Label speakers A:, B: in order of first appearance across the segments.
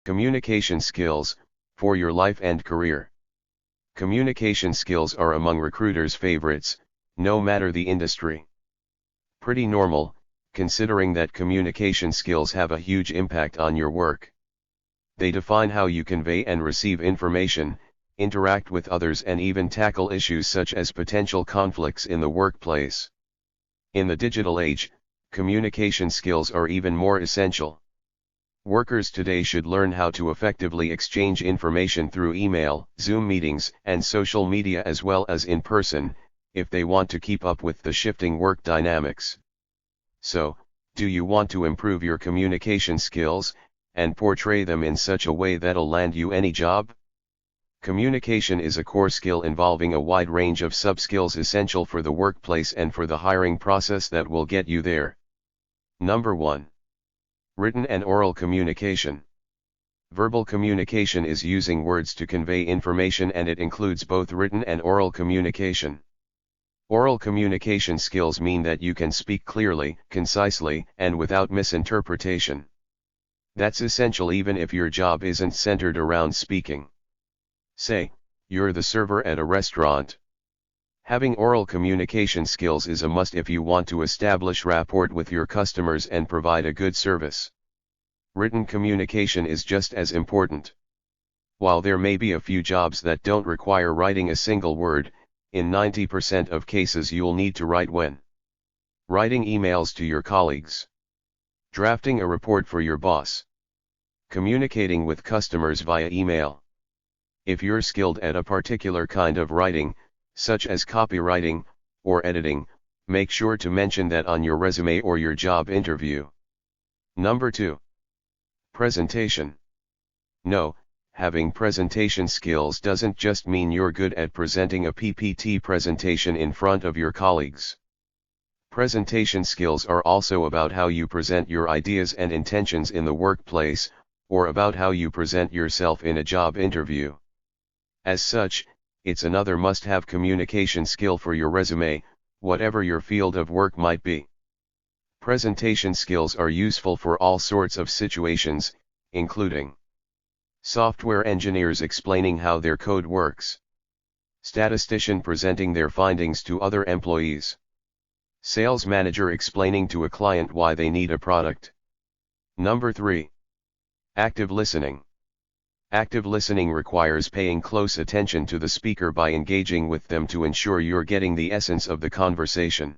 A: Communication skills, for your life and career. Communication skills are among recruiters' favorites, no matter the industry. Pretty normal, considering that communication skills have a huge impact on your work. They define how you convey and receive information, interact with others, and even tackle issues such as potential conflicts in the workplace. In the digital age, communication skills are even more essential. Workers today should learn how to effectively exchange information through email, Zoom meetings, and social media as well as in person, if they want to keep up with the shifting work dynamics. So, do you want to improve your communication skills, and portray them in such a way that'll land you any job? Communication is a core skill involving a wide range of sub-skills essential for the workplace and for the hiring process that will get you there. Number 1. Written and oral communication. Verbal communication is using words to convey information, and it includes both written and oral communication. Oral communication skills mean that you can speak clearly, concisely, and without misinterpretation. That's essential even if your job isn't centered around speaking. Say, you're the server at a restaurant. Having oral communication skills is a must if you want to establish rapport with your customers and provide a good service. Written communication is just as important. While there may be a few jobs that don't require writing a single word, in 90% of cases you'll need to write when writing emails to your colleagues, drafting a report for your boss, communicating with customers via email. If you're skilled at a particular kind of writing, such as copywriting or editing, make sure to mention that on your resume or your job interview. Number 2. Presentation. No, having presentation skills doesn't just mean you're good at presenting a PPT presentation in front of your colleagues. Presentation skills are also about how you present your ideas and intentions in the workplace, or about how you present yourself in a job interview. As such, it's another must-have communication skill for your resume, whatever your field of work might be. Presentation skills are useful for all sorts of situations, including software engineers explaining how their code works, statistician presenting their findings to other employees, sales manager explaining to a client why they need a product. Number 3. Active listening. Active listening requires paying close attention to the speaker by engaging with them to ensure you're getting the essence of the conversation.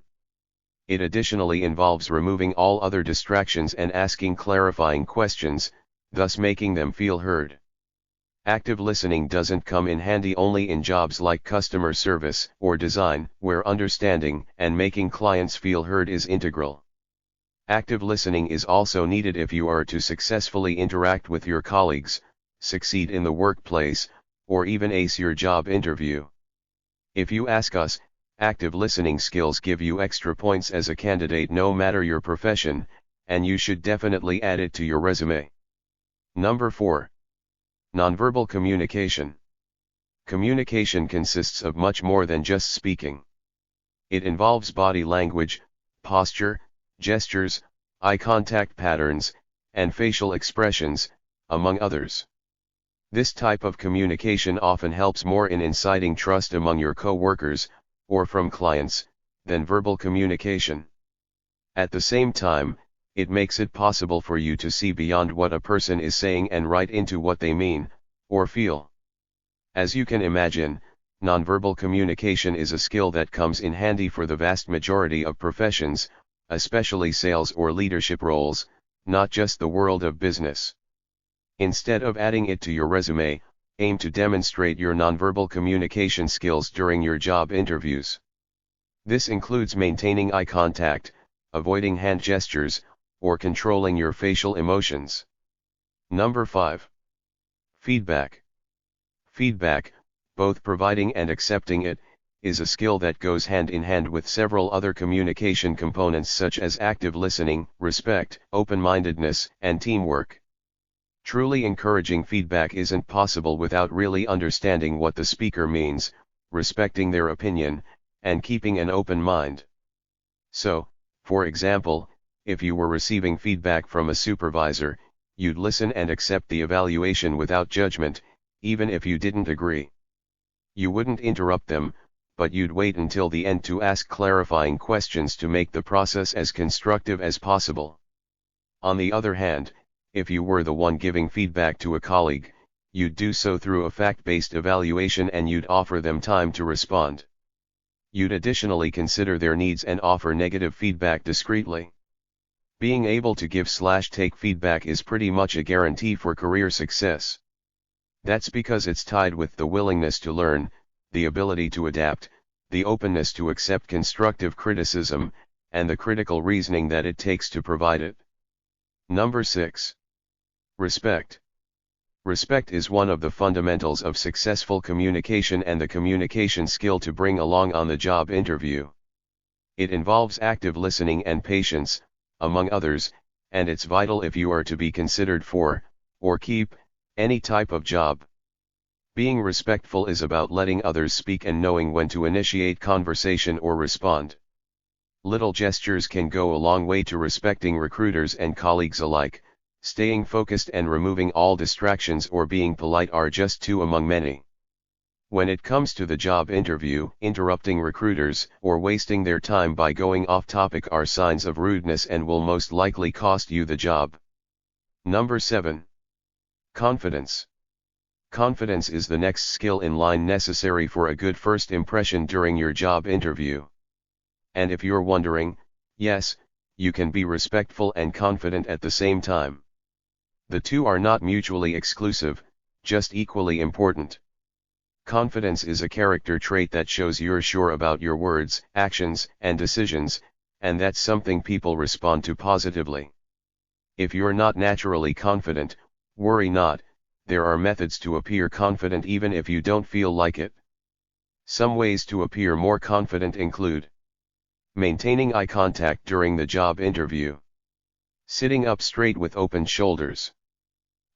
A: It additionally involves removing all other distractions and asking clarifying questions, thus making them feel heard. Active listening doesn't come in handy only in jobs like customer service or design, where understanding and making clients feel heard is integral. Active listening is also needed if you are to successfully interact with your colleagues, succeed in the workplace, or even ace your job interview. If you ask us, active listening skills give you extra points as a candidate no matter your profession, and you should definitely add it to your resume. Number 4. Nonverbal communication. Communication consists of much more than just speaking. It involves body language, posture, gestures, eye contact patterns, and facial expressions, among others. This type of communication often helps more in inciting trust among your co-workers, or from clients, than verbal communication. At the same time, it makes it possible for you to see beyond what a person is saying and right into what they mean, or feel. As you can imagine, nonverbal communication is a skill that comes in handy for the vast majority of professions, especially sales or leadership roles, not just the world of business. Instead of adding it to your resume, aim to demonstrate your nonverbal communication skills during your job interviews. This includes maintaining eye contact, avoiding hand gestures, or controlling your facial emotions. Number 5. Feedback. Feedback, both providing and accepting it, is a skill that goes hand in hand with several other communication components such as active listening, respect, open-mindedness, and teamwork. Truly encouraging feedback isn't possible without really understanding what the speaker means, respecting their opinion, and keeping an open mind. So, for example, if you were receiving feedback from a supervisor, You'd listen and accept the evaluation without judgment, even if you didn't agree. You wouldn't interrupt them, but you'd wait until the end to ask clarifying questions to make the process as constructive as possible. On the other hand, if you were the one giving feedback to a colleague, you'd do so through a fact-based evaluation and you'd offer them time to respond. You'd additionally consider their needs and offer negative feedback discreetly. Being able to give/take feedback is pretty much a guarantee for career success. That's because it's tied with the willingness to learn, the ability to adapt, the openness to accept constructive criticism, and the critical reasoning that it takes to provide it. Number 6. Respect. Respect is one of the fundamentals of successful communication and the communication skill to bring along on the job interview. It involves active listening and patience, among others, and it's vital if you are to be considered for, or keep, any type of job. Being respectful is about letting others speak and knowing when to initiate conversation or respond. Little gestures can go a long way to respecting recruiters and colleagues alike. Staying focused and removing all distractions or being polite are just two among many. When it comes to the job interview, interrupting recruiters or wasting their time by going off topic are signs of rudeness and will most likely cost you the job. Number 7. Confidence. Confidence is the next skill in line necessary for a good first impression during your job interview. And if you're wondering, yes, you can be respectful and confident at the same time. The two are not mutually exclusive, just equally important. Confidence is a character trait that shows you're sure about your words, actions, and decisions, and that's something people respond to positively. If you're not naturally confident, worry not, there are methods to appear confident even if you don't feel like it. Some ways to appear more confident include maintaining eye contact during the job interview, sitting up straight with open shoulders,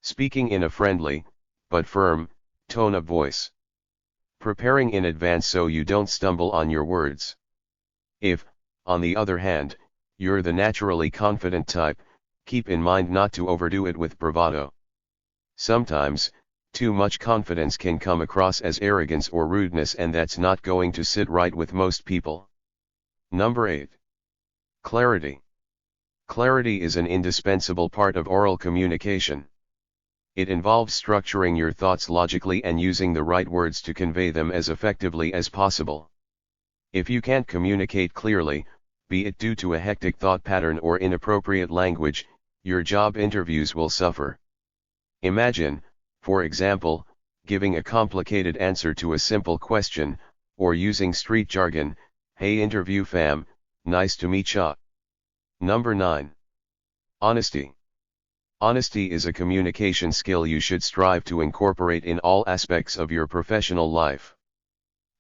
A: speaking in a friendly, but firm, tone of voice, preparing in advance so you don't stumble on your words. If, on the other hand, you're the naturally confident type, keep in mind not to overdo it with bravado. Sometimes, too much confidence can come across as arrogance or rudeness, and that's not going to sit right with most people. Number 8. Clarity. Clarity is an indispensable part of oral communication. It involves structuring your thoughts logically and using the right words to convey them as effectively as possible. If you can't communicate clearly, be it due to a hectic thought pattern or inappropriate language, your job interviews will suffer. Imagine, for example, giving a complicated answer to a simple question, or using street jargon, "Hey interview fam, nice to meet ya." Number 9. Honesty. Honesty is a communication skill you should strive to incorporate in all aspects of your professional life.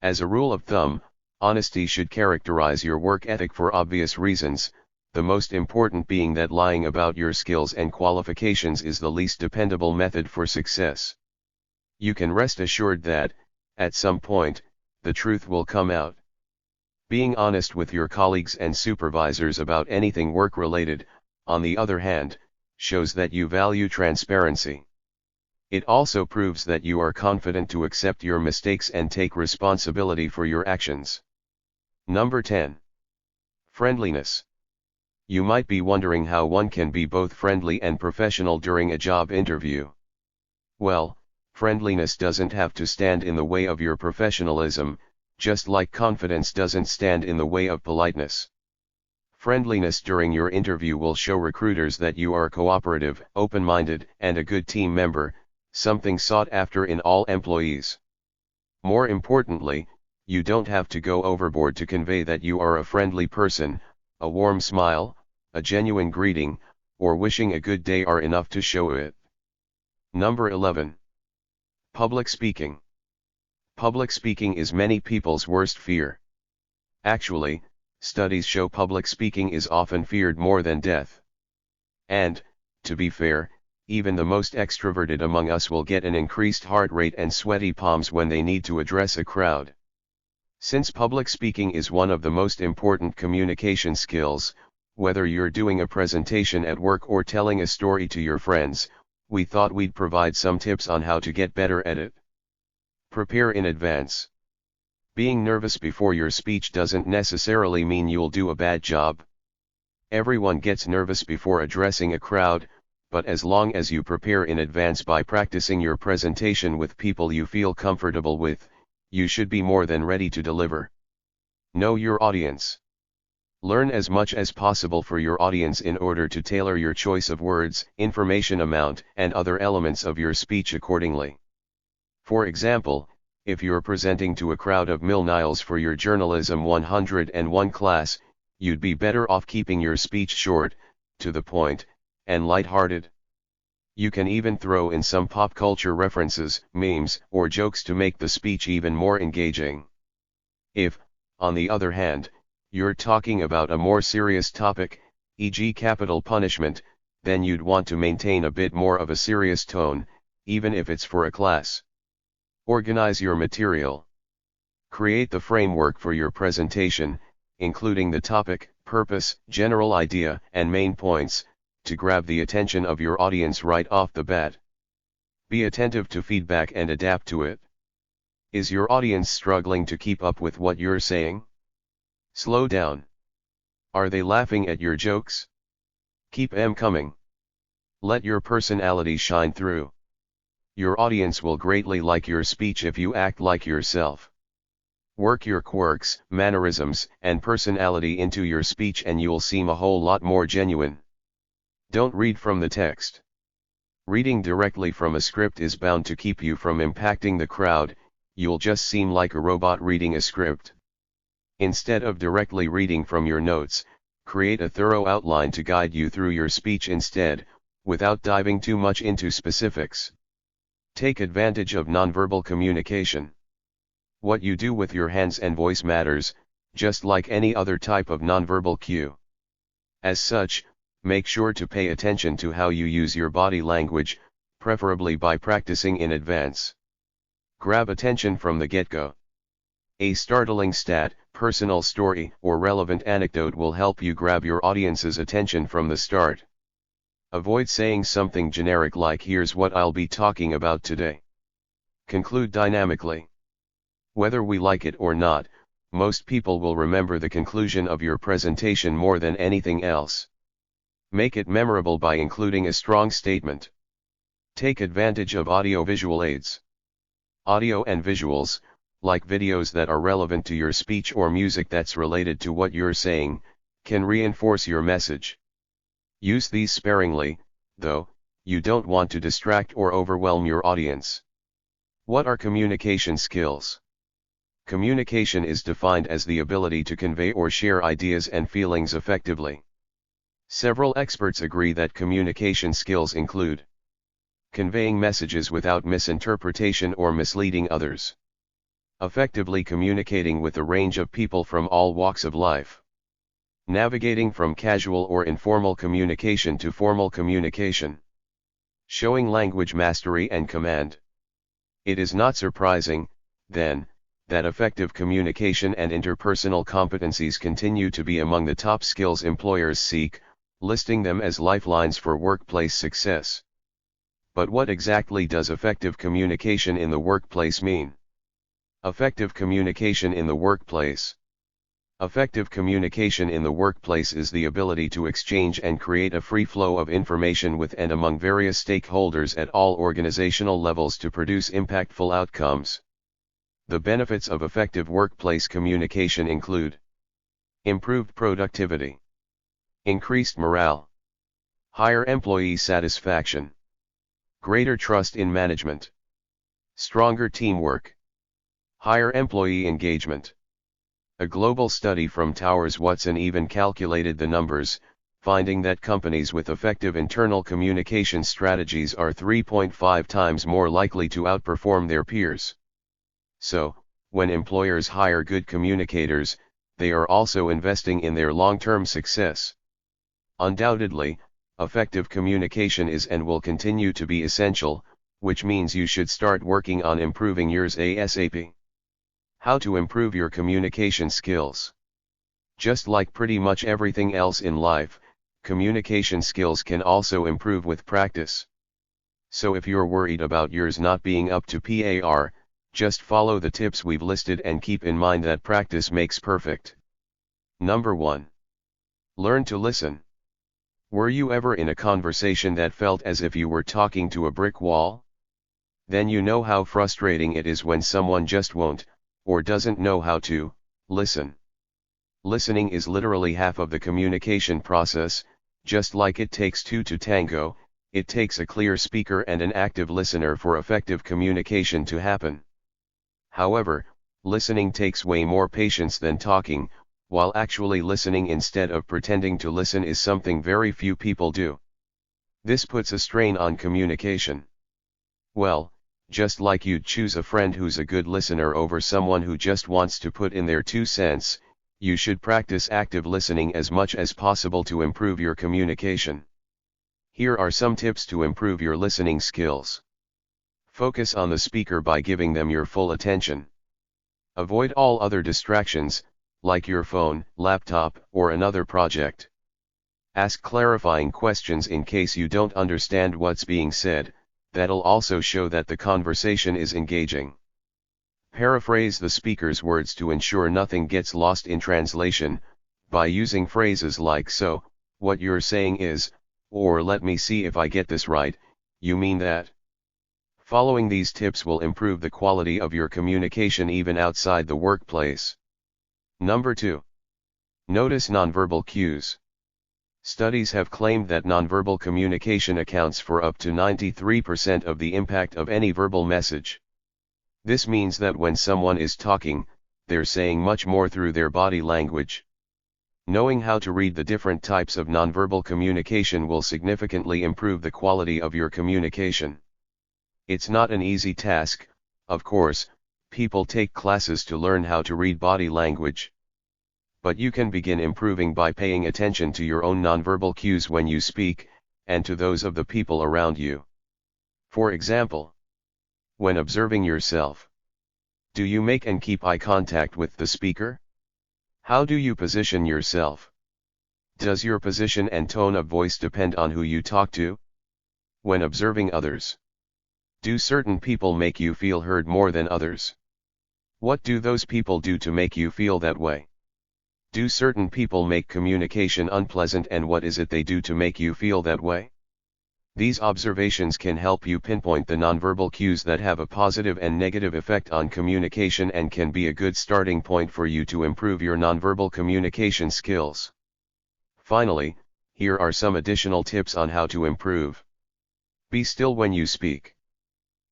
A: As a rule of thumb, honesty should characterize your work ethic for obvious reasons, the most important being that lying about your skills and qualifications is the least dependable method for success. You can rest assured that, at some point, the truth will come out. Being honest with your colleagues and supervisors about anything work-related, on the other hand, shows that you value transparency. It also proves that you are confident to accept your mistakes and take responsibility for your actions. Number 10. Friendliness. You might be wondering how one can be both friendly and professional during a job interview. Well, friendliness doesn't have to stand in the way of your professionalism, just like confidence doesn't stand in the way of politeness. Friendliness during your interview will show recruiters that you are cooperative, open-minded, and a good team member, something sought after in all employees. More importantly, you don't have to go overboard to convey that you are a friendly person. A warm smile, a genuine greeting, or wishing a good day are enough to show it. Number 11. Public speaking. Public speaking is many people's worst fear. Actually, studies show public speaking is often feared more than death. And, to be fair, even the most extroverted among us will get an increased heart rate and sweaty palms when they need to address a crowd. Since public speaking is one of the most important communication skills, whether you're doing a presentation at work or telling a story to your friends, we thought we'd provide some tips on how to get better at it. Prepare in advance. Being nervous before your speech doesn't necessarily mean you'll do a bad job. Everyone gets nervous before addressing a crowd, but as long as you prepare in advance by practicing your presentation with people you feel comfortable with, you should be more than ready to deliver. Know your audience. Learn as much as possible for your audience in order to tailor your choice of words, information amount, and other elements of your speech accordingly. For example, if you're presenting to a crowd of millennials for your Journalism 101 class, you'd be better off keeping your speech short, to the point, and lighthearted. You can even throw in some pop culture references, memes, or jokes to make the speech even more engaging. If, on the other hand, you're talking about a more serious topic, e.g. capital punishment, then you'd want to maintain a bit more of a serious tone, even if it's for a class. Organize your material. Create the framework for your presentation, including the topic, purpose, general idea, and main points, to grab the attention of your audience right off the bat. Be attentive to feedback and adapt to it. Is your audience struggling to keep up with what you're saying? Slow down. Are they laughing at your jokes? Keep them coming. Let your personality shine through. Your audience will greatly like your speech if you act like yourself. Work your quirks, mannerisms, and personality into your speech and you'll seem a whole lot more genuine. Don't read from the text. Reading directly from a script is bound to keep you from impacting the crowd, you'll just seem like a robot reading a script. Instead of directly reading from your notes, create a thorough outline to guide you through your speech instead, without diving too much into specifics. Take advantage of nonverbal communication. What you do with your hands and voice matters, just like any other type of nonverbal cue. As such, make sure to pay attention to how you use your body language, preferably by practicing in advance. Grab attention from the get-go. A startling stat, personal story, or relevant anecdote will help you grab your audience's attention from the start. Avoid saying something generic like "here's what I'll be talking about today." Conclude dynamically. Whether we like it or not, most people will remember the conclusion of your presentation more than anything else. Make it memorable by including a strong statement. Take advantage of audio-visual aids. Audio and visuals, like videos that are relevant to your speech or music that's related to what you're saying, can reinforce your message. Use these sparingly, though, you don't want to distract or overwhelm your audience. What are communication skills? Communication is defined as the ability to convey or share ideas and feelings effectively. Several experts agree that communication skills include conveying messages without misinterpretation or misleading others, effectively communicating with a range of people from all walks of life, navigating from casual or informal communication to formal communication, showing language mastery and command. It is not surprising, then, that effective communication and interpersonal competencies continue to be among the top skills employers seek, listing them as lifelines for workplace success. But what exactly does effective communication in the workplace mean? Effective communication in the workplace. Effective communication in the workplace is the ability to exchange and create a free flow of information with and among various stakeholders at all organizational levels to produce impactful outcomes. The benefits of effective workplace communication include improved productivity, increased morale, higher employee satisfaction, greater trust in management, stronger teamwork, higher employee engagement. A global study from Towers Watson even calculated the numbers, finding that companies with effective internal communication strategies are 3.5 times more likely to outperform their peers. So, when employers hire good communicators, they are also investing in their long-term success. Undoubtedly, effective communication is and will continue to be essential, which means you should start working on improving yours ASAP. How to improve your communication skills? Just like pretty much everything else in life, communication skills can also improve with practice. So if you're worried about yours not being up to par, just follow the tips we've listed and keep in mind that practice makes perfect. Number 1. Learn to listen. Were you ever in a conversation that felt as if you were talking to a brick wall? Then you know how frustrating it is when someone just won't, or doesn't know how to, listen. Listening is literally half of the communication process. Just like it takes two to tango, it takes a clear speaker and an active listener for effective communication to happen. However, listening takes way more patience than talking, while actually listening instead of pretending to listen is something very few people do. This puts a strain on communication. Well, just like you'd choose a friend who's a good listener over someone who just wants to put in their 2 cents, you should practice active listening as much as possible to improve your communication. Here are some tips to improve your listening skills. Focus on the speaker by giving them your full attention. Avoid all other distractions, like your phone, laptop, or another project. Ask clarifying questions in case you don't understand what's being said. That'll also show that the conversation is engaging. Paraphrase the speaker's words to ensure nothing gets lost in translation, by using phrases like "so, what you're saying is," or "let me see if I get this right, you mean that?" Following these tips will improve the quality of your communication even outside the workplace. Number 2. Notice nonverbal cues. Studies have claimed that nonverbal communication accounts for up to 93% of the impact of any verbal message. This means that when someone is talking, they're saying much more through their body language. Knowing how to read the different types of nonverbal communication will significantly improve the quality of your communication. It's not an easy task, of course. People take classes to learn how to read body language. But you can begin improving by paying attention to your own nonverbal cues when you speak, and to those of the people around you. For example, when observing yourself, do you make and keep eye contact with the speaker? How do you position yourself? Does your position and tone of voice depend on who you talk to? When observing others, do certain people make you feel heard more than others? What do those people do to make you feel that way? Do certain people make communication unpleasant, and what is it they do to make you feel that way? These observations can help you pinpoint the nonverbal cues that have a positive and negative effect on communication and can be a good starting point for you to improve your nonverbal communication skills. Finally, here are some additional tips on how to improve. Be still when you speak.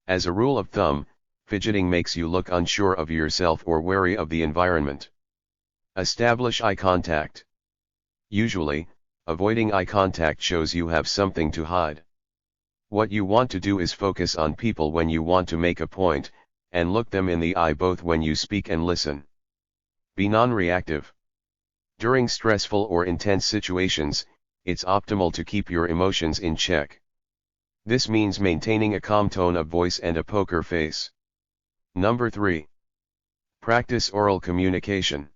A: As a rule of thumb, fidgeting makes you look unsure of yourself or wary of the environment. Establish eye contact. Usually, avoiding eye contact shows you have something to hide. What you want to do is focus on people when you want to make a point, and look them in the eye both when you speak and listen. Be non-reactive. During stressful or intense situations, it's optimal to keep your emotions in check. This means maintaining a calm tone of voice and a poker face. Number 3. Practice oral communication.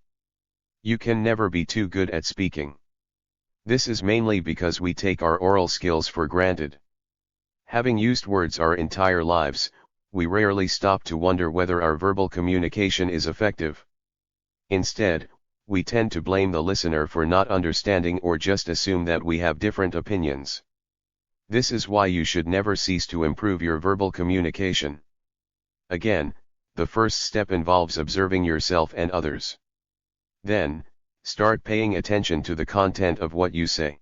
A: You can never be too good at speaking. This is mainly because we take our oral skills for granted. Having used words our entire lives, we rarely stop to wonder whether our verbal communication is effective. Instead, we tend to blame the listener for not understanding or just assume that we have different opinions. This is why you should never cease to improve your verbal communication. Again, the first step involves observing yourself and others. Then, start paying attention to the content of what you say.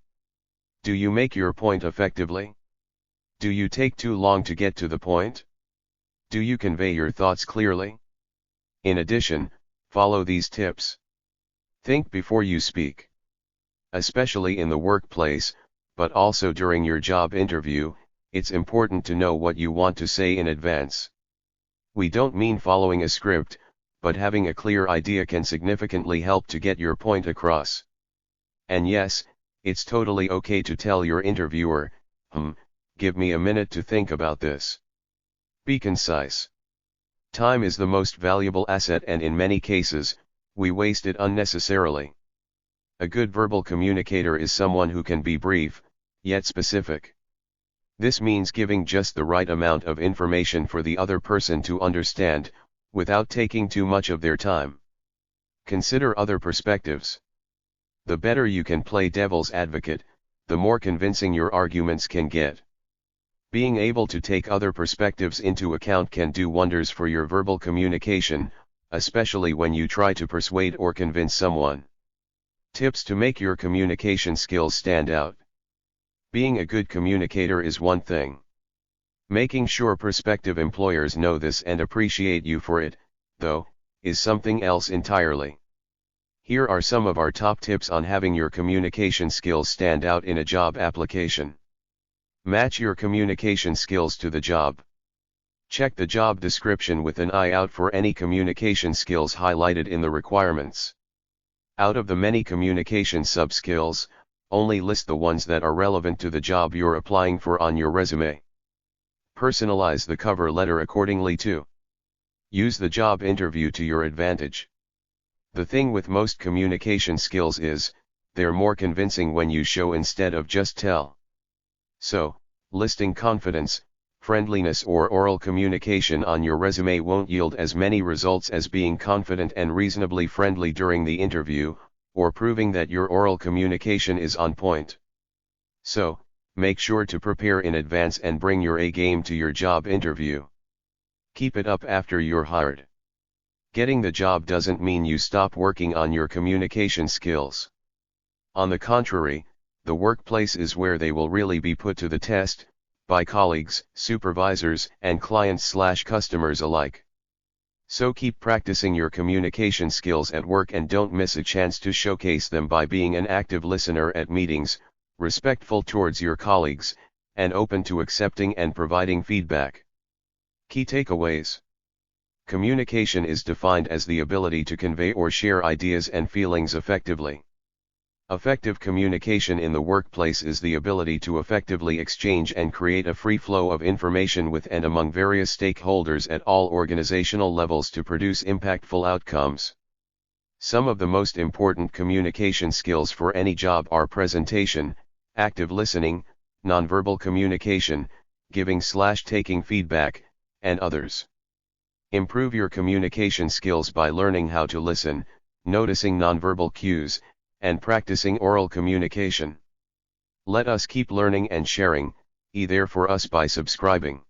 A: Do you make your point effectively? Do you take too long to get to the point? Do you convey your thoughts clearly? In addition, follow these tips. Think before you speak. Especially in the workplace, but also during your job interview, it's important to know what you want to say in advance. We don't mean following a script, but having a clear idea can significantly help to get your point across. And yes, it's totally okay to tell your interviewer, give me a minute to think about this. Be concise. Time is the most valuable asset, and in many cases, we waste it unnecessarily. A good verbal communicator is someone who can be brief, yet specific. This means giving just the right amount of information for the other person to understand, without taking too much of their time. Consider other perspectives. The better you can play devil's advocate, the more convincing your arguments can get. Being able to take other perspectives into account can do wonders for your verbal communication, especially when you try to persuade or convince someone. Tips to make your communication skills stand out. Being a good communicator is one thing. Making sure prospective employers know this and appreciate you for it, though, is something else entirely. Here are some of our top tips on having your communication skills stand out in a job application. Match your communication skills to the job. Check the job description with an eye out for any communication skills highlighted in the requirements. Out of the many communication sub-skills, only list the ones that are relevant to the job you're applying for on your resume. Personalize the cover letter accordingly too. Use the job interview to your advantage. The thing with most communication skills is, they're more convincing when you show instead of just tell. So, listing confidence, friendliness or oral communication on your resume won't yield as many results as being confident and reasonably friendly during the interview, or proving that your oral communication is on point. So, make sure to prepare in advance and bring your A game to your job interview. Keep it up after you're hired. Getting the job doesn't mean you stop working on your communication skills. On the contrary, the workplace is where they will really be put to the test, by colleagues, supervisors, and clients/customers alike. So keep practicing your communication skills at work and don't miss a chance to showcase them by being an active listener at meetings, respectful towards your colleagues, and open to accepting and providing feedback. Key takeaways. Communication is defined as the ability to convey or share ideas and feelings effectively. Effective communication in the workplace is the ability to effectively exchange and create a free flow of information with and among various stakeholders at all organizational levels to produce impactful outcomes. Some of the most important communication skills for any job are presentation, active listening, nonverbal communication, giving/taking feedback, and others. Improve your communication skills by learning how to listen, noticing nonverbal cues, and practicing oral communication. Let us keep learning and sharing, there for us by subscribing.